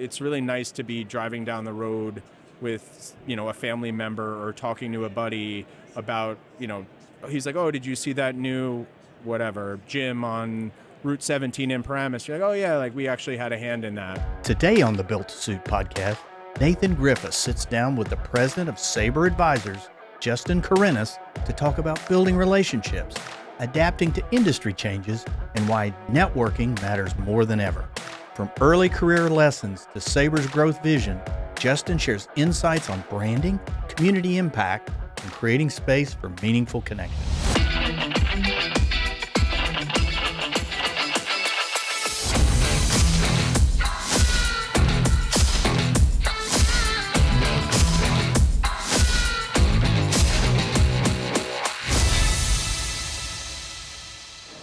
it's really nice to be driving down the road with, a family member or talking to a buddy about, he's like, oh, did you see that new whatever gym on Route 17 in Paramus? You're like, oh yeah, like we actually had a hand in that. Today on the BUILT2SUIT Podcast, Nathan Griffis sits down with the president of Sabre Advisors, Justin Korinis, to talk about building relationships, adapting to industry changes, and why networking matters more than ever. From early career lessons to Sabre's growth vision, Justin shares insights on branding, community impact, and creating space for meaningful connections.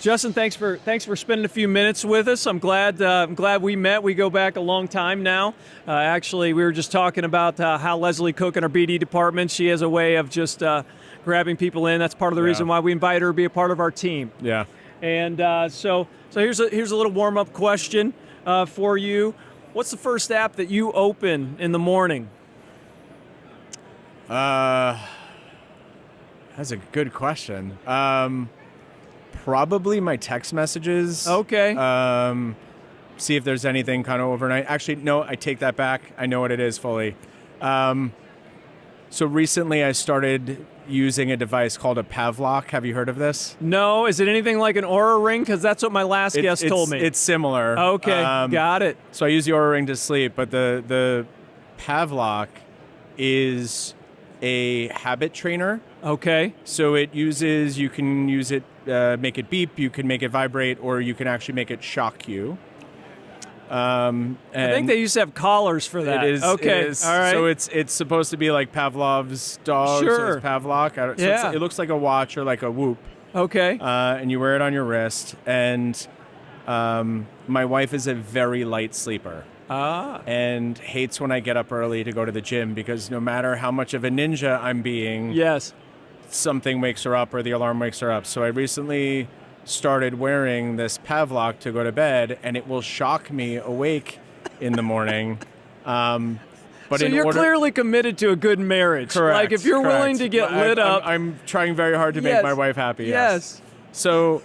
Justin, thanks for spending a few minutes with us. I'm glad we met. We go back a long time now. Actually, we were just talking about how Leslie Cook in our BD department, she has a way of just grabbing people in. That's part of the reason why we invite her to be a part of our team. Yeah. And so here's a little warm-up question for you. What's the first app that you open in the morning? That's a good question. Probably my text messages. Okay. See if there's anything kind of overnight. Actually, no, I take that back. I know what it is fully. So recently I started using a device called a Pavlok. Have you heard of this? No. Is it anything like an Oura Ring? Because that's what my last guest told me. It's similar. Okay, got it. So I use the Oura Ring to sleep, but the Pavlok is a habit trainer. Okay. So you can use it, make it beep, you can make it vibrate, or you can actually make it shock you. I think they used to have collars for that. It is. Okay. It is. All right. So it's supposed to be like Pavlov's dog. Sure. So it's Pavlok. So it looks like a watch or like a Whoop. Okay. And you wear it on your wrist. And my wife is a very light sleeper. And hates when I get up early to go to the gym because no matter how much of a ninja I'm being, yes, something wakes her up or the alarm wakes her up. So I recently started wearing this Pavlok to go to bed, and it will shock me awake in the morning. But so you're clearly committed to a good marriage. Correct. Like if you're willing to get lit up. I'm trying very hard to make my wife happy. Yes. So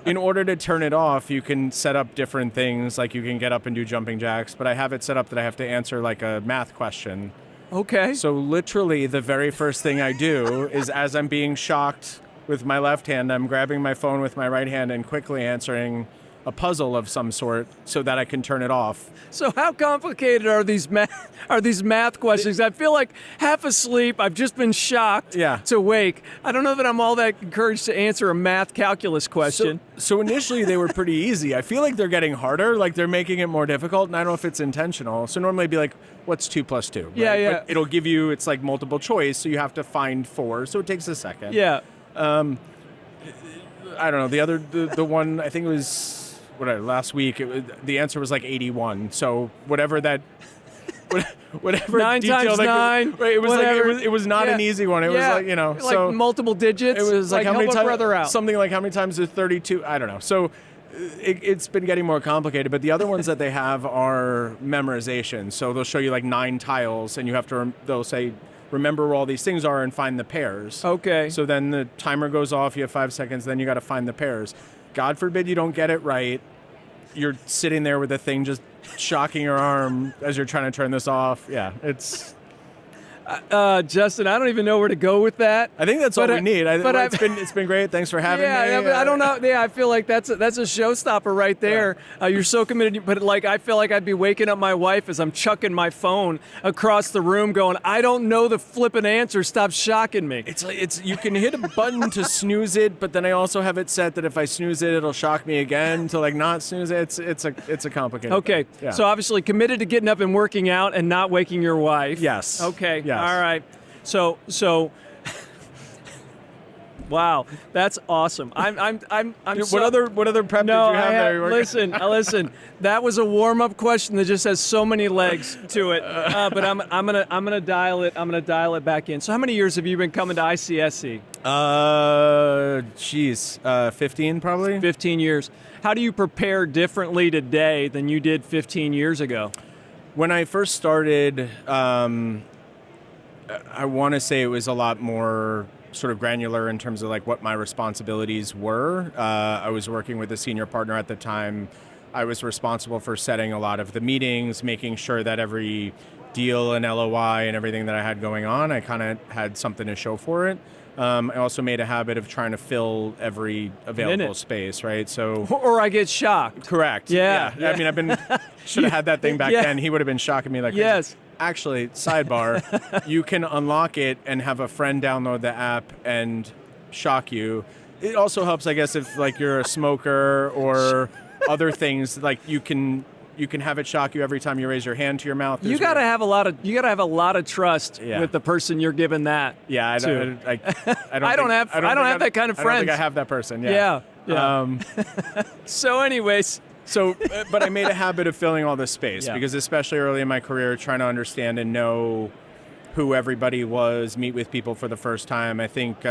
in order to turn it off, you can set up different things. Like you can get up and do jumping jacks, but I have it set up that I have to answer like a math question. Okay. So literally the very first thing I do is as I'm being shocked with my left hand, I'm grabbing my phone with my right hand and quickly answering a puzzle of some sort so that I can turn it off. So how complicated are these math questions? I feel like half asleep, I've just been shocked to wake. I don't know that I'm all that encouraged to answer a math calculus question. So initially they were pretty easy. I feel like they're getting harder, like they're making it more difficult, and I don't know if it's intentional. So normally it'd be like, what's 2 + 2? Right? Yeah. But it'll give you, it's like multiple choice, so you have to find 4, so it takes a second. Yeah. I don't know. The one, I think it was last week. The answer was like 81. So whatever 9 times 9. Right, it was whatever. like it was not an easy one. It was like like so multiple digits. It was like how many times? Brother out. Something like how many times is 32? I don't know. So it's been getting more complicated. But the other ones that they have are memorization. So they'll show you like 9 tiles, and you have to. They'll say, remember where all these things are and find the pairs. Okay. So then the timer goes off, you have 5 seconds, then you got to find the pairs. God forbid you don't get it right. You're sitting there with the thing just shocking your arm as you're trying to turn this off. Yeah, it's... Justin, I don't even know where to go with that. I think that's what we need. It's been great. Thanks for having me. But I don't know. Yeah, I feel like that's a showstopper right there. Yeah. You're so committed, but like I feel like I'd be waking up my wife as I'm chucking my phone across the room, going, "I don't know the flippin' answer. Stop shocking me." It's you can hit a button to snooze it, but then I also have it set that if I snooze it, it'll shock me again to like not snooze it. It's a complicated. Okay, yeah. So obviously committed to getting up and working out and not waking your wife. Yes. Okay. Yes. All right. So, wow, that's awesome. I'm. What other prep did you have there? Listen. That was a warm-up question that just has so many legs to it. But I'm gonna dial it. I'm gonna dial it back in. So, how many years have you been coming to ICSC? 15 probably. 15 years. How do you prepare differently today than you did 15 years ago? When I first started, I want to say it was a lot more sort of granular in terms of like what my responsibilities were. I was working with a senior partner at the time. I was responsible for setting a lot of the meetings, making sure that every deal and LOI and everything that I had going on, I kind of had something to show for it. I also made a habit of trying to fill every available space, right? So, or I get shocked. Correct. Yeah. I mean, should have had that thing back then. He would have been shocking me like crazy. Yes. Actually, sidebar, you can unlock it and have a friend download the app and shock you. It also helps, I guess, if like you're a smoker or other things, like you can have it shock you every time you raise your hand to your mouth. You got to have a lot of trust with the person you're giving that. Yeah, I don't have that kind of friend. I don't think I have that person. Yeah. So anyways, but I made a habit of filling all this space because especially early in my career, trying to understand and know who everybody was, meet with people for the first time. I think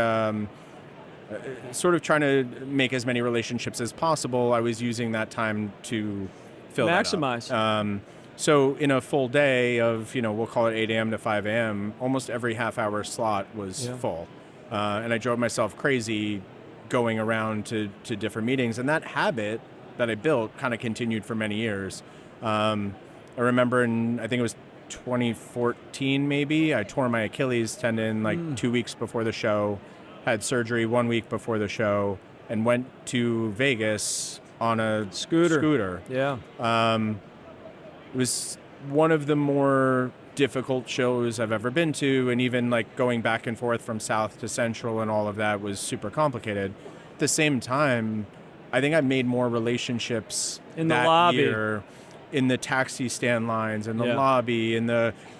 sort of trying to make as many relationships as possible. I was using that time to maximize. So in a full day of, we'll call it 8 a.m. to 5 a.m., almost every half-hour slot was full. And I drove myself crazy going around to different meetings. And that habit that I built kind of continued for many years. I remember I think it was 2014 maybe, I tore my Achilles tendon like 2 weeks before the show, had surgery 1 week before the show, and went to Vegas on a scooter. Yeah. It was one of the more difficult shows I've ever been to, and even like going back and forth from South to Central and all of that was super complicated. At the same time, I think I made more relationships in that the lobby, year, in the taxi stand lines, in the lobby, in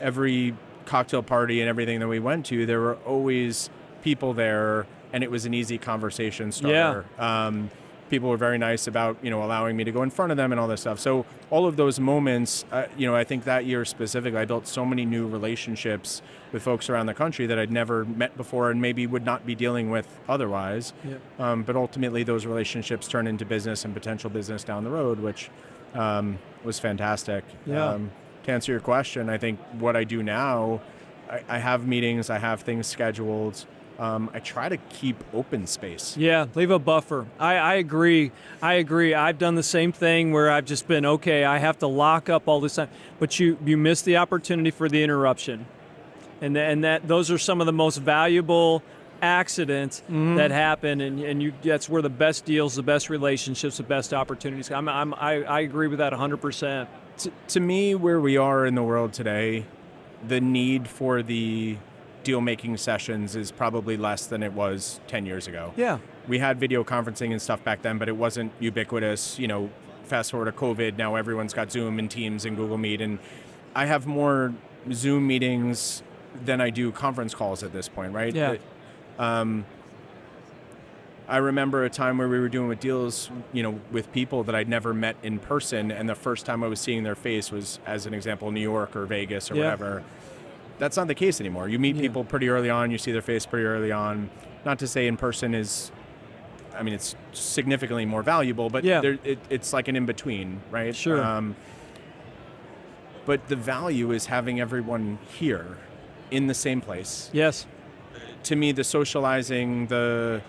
every cocktail party and everything that we went to. There were always people there, and it was an easy conversation starter. People were very nice about, allowing me to go in front of them and all this stuff. So all of those moments, I think that year specifically, I built so many new relationships with folks around the country that I'd never met before and maybe would not be dealing with otherwise. But ultimately, those relationships turned into business and potential business down the road, which was fantastic. To answer your question, I think what I do now, I have meetings, I have things scheduled. I try to keep open space. Yeah, leave a buffer. I agree. I've done the same thing where I've just been, I have to lock up all this time. But you miss the opportunity for the interruption. And those are some of the most valuable accidents that happen, and that's where the best deals, the best relationships, the best opportunities. I agree with that 100%. To me, where we are in the world today, the need for the deal-making sessions is probably less than it was 10 years ago. Yeah. We had video conferencing and stuff back then, but it wasn't ubiquitous. Fast forward to COVID, now everyone's got Zoom and Teams and Google Meet, and I have more Zoom meetings than I do conference calls at this point, right? Yeah. I remember a time where we were doing with deals, with people that I'd never met in person, and the first time I was seeing their face was, as an example, New York or Vegas or whatever. That's not the case anymore. You meet people pretty early on, you see their face pretty early on. Not to say in person is, it's significantly more valuable, but it's like an in-between, right? Sure. But the value is having everyone here in the same place. Yes. To me, the socializing, the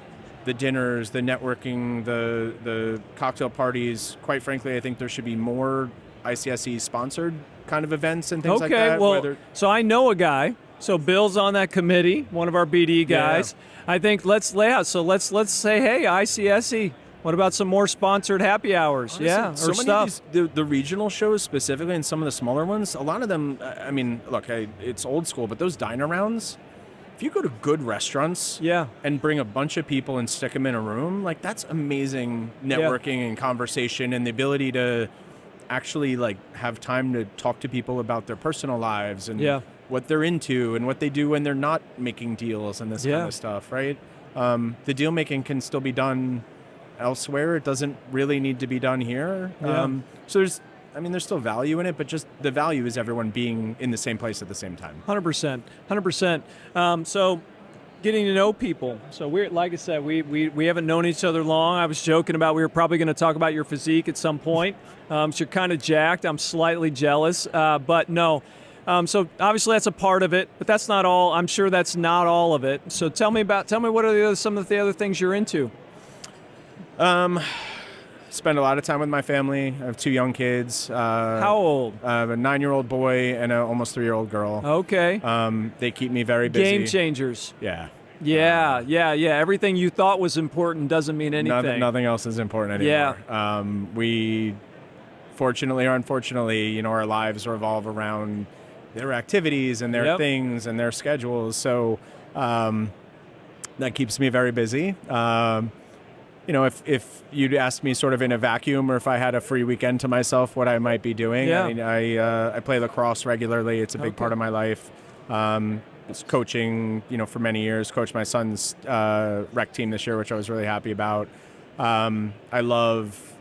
dinners, the networking, the cocktail parties, quite frankly, I think there should be more ICSC sponsored kind of events and things like that. Well, so I know a guy. So Bill's on that committee, one of our BD guys. Yeah. I think let's say, hey, ICSC, what about some more sponsored happy hours? Honestly, so or many stuff. Of these, the regional shows specifically, and some of the smaller ones, a lot of them, look, it's old school, but those dine arounds, if you go to good restaurants and bring a bunch of people and stick them in a room, like that's amazing networking and conversation and the ability to actually have time to talk to people about their personal lives and what they're into and what they do when they're not making deals and this kind of stuff, right? The deal making can still be done elsewhere. It doesn't really need to be done here. So there's still value in it, but just the value is everyone being in the same place at the same time. 100%. So getting to know people. So we're, like I said, we haven't known each other long. I was joking about we were probably going to talk about your physique at some point. So you're kind of jacked. I'm slightly jealous, but no. So obviously that's a part of it, but that's not all. I'm sure that's not all of it. So tell me what are some of the other things you're into? Spend a lot of time with my family. I have 2 young kids. How old? I have a 9-year-old boy and an almost 3-year-old girl. Okay. They keep me very busy. Game changers. Yeah. Yeah. Everything you thought was important doesn't mean anything. Nothing else is important anymore. Yeah. We, fortunately or unfortunately, our lives revolve around their activities and their things and their schedules. So that keeps me very busy. If you'd ask me sort of in a vacuum or if I had a free weekend to myself, what I might be doing. Yeah. I mean, I play lacrosse regularly. It's a big part of my life. It's coaching, for many years. Coached my son's rec team this year, which I was really happy about. I love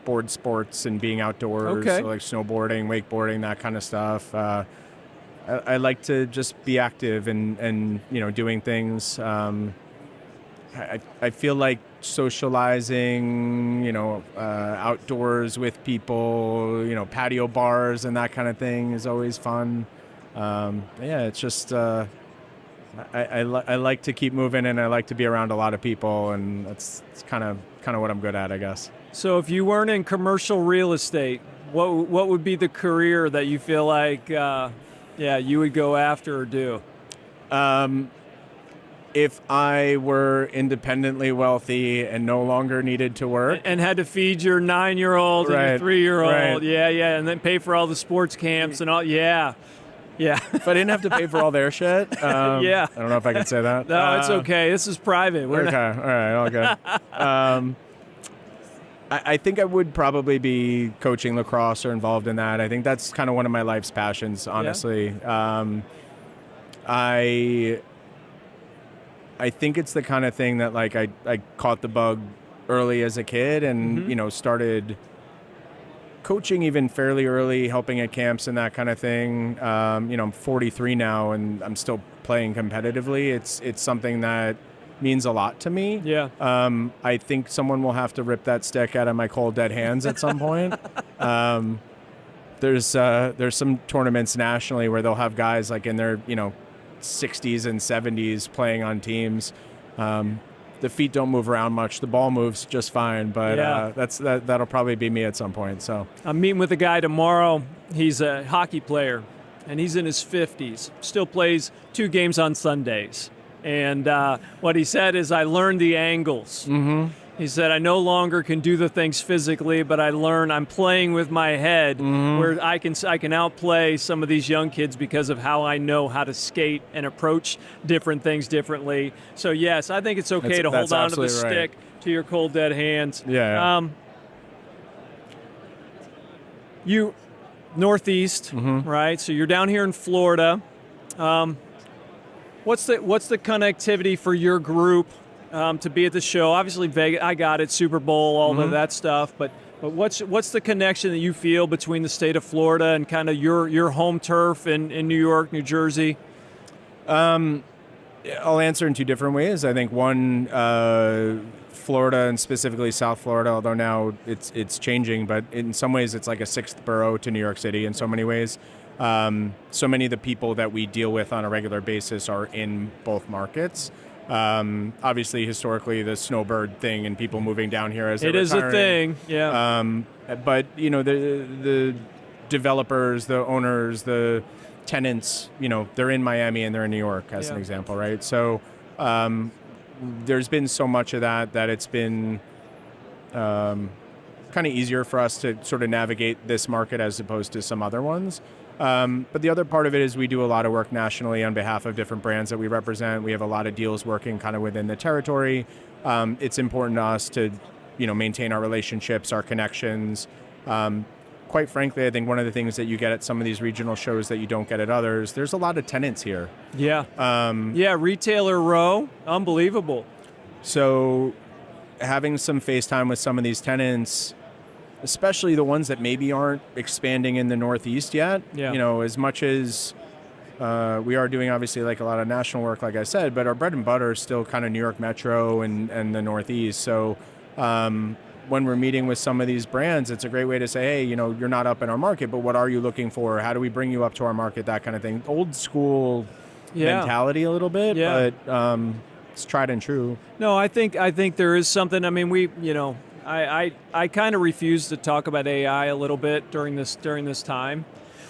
board sports and being outdoors, so like snowboarding, wakeboarding, that kind of stuff. I like to just be active and doing things. I feel like socializing, outdoors with people, patio bars and that kind of thing is always fun. It's just I like to keep moving and I like to be around a lot of people, and that's kind of what I'm good at, I guess. So if you weren't in commercial real estate, what would be the career that you feel like you would go after or do? If I were independently wealthy and no longer needed to work. And had to feed your 9-year-old and your 3-year-old. Right. Yeah, and then pay for all the sports camps and all. Yeah. If I didn't have to pay for all their shit. Yeah. I don't know if I can say that. No, it's okay. This is private. All right, all good. I think I would probably be coaching lacrosse or involved in that. I think that's kind of one of my life's passions, honestly. Yeah. I think it's the kind of thing that like I caught the bug early as a kid and, started coaching even fairly early, helping at camps and that kind of thing. I'm 43 now and I'm still playing competitively. It's something that means a lot to me. Yeah. I think someone will have to rip that stick out of my cold dead hands at some point. There's some tournaments nationally where they'll have guys like in their, 60s and 70s playing on teams. The feet don't move around much. The ball moves just fine, but that'll probably be me at some point. So I'm meeting with a guy tomorrow. He's a hockey player, and he's in his 50s. Still plays 2 games on Sundays. And what he said is, I learned the angles. Mm-hmm. He said, I no longer can do the things physically, but I'm playing with my head where I can outplay some of these young kids because of how I know how to skate and approach different things differently. So, yes, I think it's okay to hold on to the stick to your cold, dead hands. Yeah. You Northeast, right? So you're down here in Florida. What's the connectivity for your group to be at the show? Obviously, Vegas, I got it, Super Bowl, all of that stuff. But what's the connection that you feel between the state of Florida and kind of your home turf in New York, New Jersey? I'll answer in 2 different ways. I think one, Florida and specifically South Florida, although now it's changing, but in some ways it's like a 6th borough to New York City in so many ways. So many of the people that we deal with on a regular basis are in both markets. Obviously, historically, the snowbird thing and people moving down here as they're retiring. It is a thing, yeah. But, the developers, the owners, the tenants, they're in Miami and they're in New York, as an example, right? So there's been so much of that it's been kind of easier for us to sort of navigate this market as opposed to some other ones. But the other part of it is we do a lot of work nationally on behalf of different brands that we represent. We have a lot of deals working kind of within the territory. It's important to us to, maintain our relationships, our connections. Quite frankly, I think one of the things that you get at some of these regional shows that you don't get at others, there's a lot of tenants here. Yeah. Retailer row, unbelievable. So having some face time with some of these tenants, especially the ones that maybe aren't expanding in the Northeast yet. Yeah. As much as we are doing obviously like a lot of national work, like I said, but our bread and butter is still kind of New York Metro and the Northeast. So when we're meeting with some of these brands, it's a great way to say, hey, you know, you're not up in our market, but what are you looking for? How do we bring you up to our market? That kind of thing. Old school mentality a little bit, but it's tried and true. No, I think there is something. I mean, I kind of refuse to talk about AI a little bit during this time.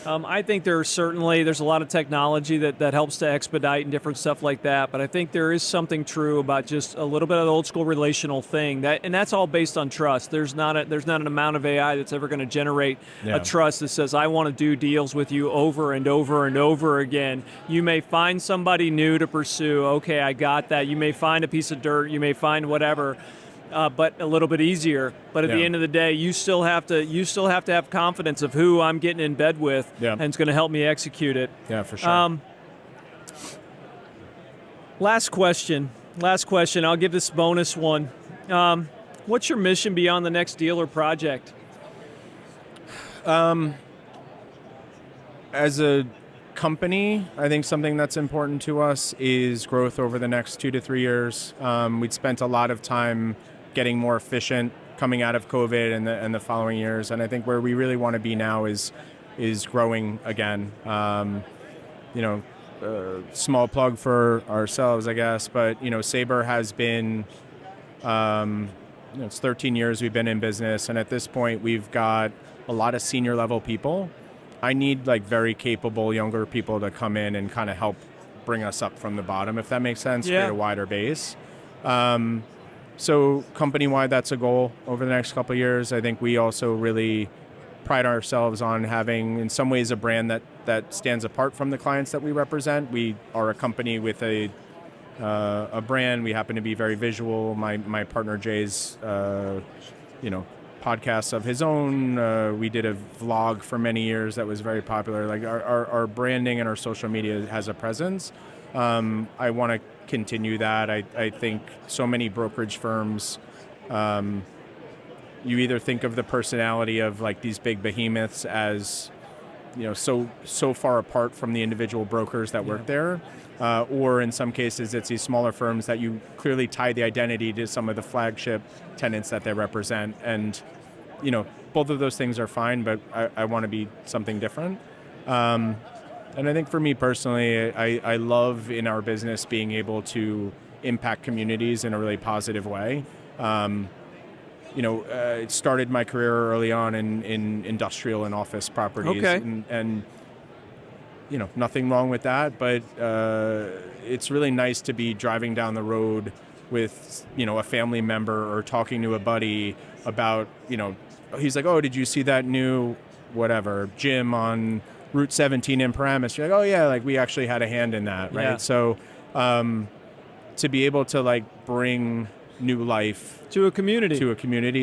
I think there's a lot of technology that helps to expedite and different stuff like that, but I think there is something true about just a little bit of the old school relational thing, and that's all based on trust. There's not an amount of AI that's ever going to generate a trust that says, I want to do deals with you over and over and over again. You may find somebody new to pursue. Okay, I got that. You may find a piece of dirt. You may find whatever. But a little bit easier. But at the end of the day, you still have to have confidence of who I'm getting in bed with, and it's going to help me execute it. Yeah, for sure. Last question. I'll give this bonus one. What's your mission beyond the next deal or project? As a company, I think something that's important to us is growth over the next 2 to 3 years. We'd spent a lot of time getting more efficient coming out of COVID and the following years, and I think where we really want to be now is growing again. Small plug for ourselves, I guess, but Sabre has been, it's 13 years we've been in business, and at this point we've got a lot of senior level people. I need like very capable younger people to come in and kind of help bring us up from the bottom, if that makes sense, create a wider base. So company-wide, that's a goal over the next couple of years. I think we also really pride ourselves on having, in some ways, a brand that stands apart from the clients that we represent. We are a company with a brand. We happen to be very visual. My partner Jay's, podcasts of his own. We did a vlog for many years that was very popular. Like our branding and our social media has a presence. I want to continue that. I think so many brokerage firms, you either think of the personality of like these big behemoths as, so far apart from the individual brokers that work there, or in some cases it's these smaller firms that you clearly tie the identity to some of the flagship tenants that they represent. And, both of those things are fine, but I want to be something different. And I think for me personally, I love in our business being able to impact communities in a really positive way. It started my career early on in industrial and office properties, and nothing wrong with that, but it's really nice to be driving down the road with, a family member or talking to a buddy about, he's like, oh, did you see that new gym on Route 17 in Paramus? You're like, oh yeah, like we actually had a hand in that, right? Yeah. So to be able to like bring new life to a community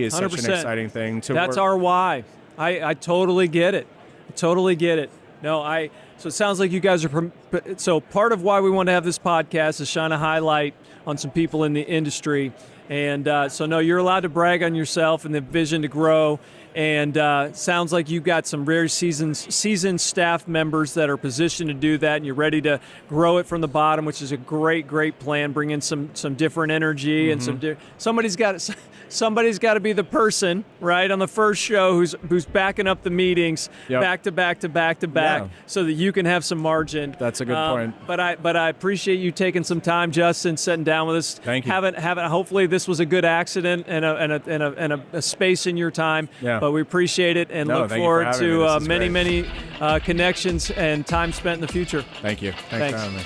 is 100%. Such an exciting thing. That's our why. I totally get it. No, so it sounds like you guys are, so part of why we want to have this podcast is shine a highlight on some people in the industry. And so no, you're allowed to brag on yourself and the vision to grow. And sounds like you've got some very seasoned staff members that are positioned to do that, and you're ready to grow it from the bottom, which is a great plan. Bring in some different energy, and somebody's got to be the person, right, on the first show who's backing up the meetings back to back, so that you can have some margin. That's a good point. But I appreciate you taking some time, Justin, sitting down with us. Thank you. Hopefully this was a good accident and a space in your time. Yeah. But we appreciate it and look forward to many connections and time spent in the future. Thank you. Thanks for having me.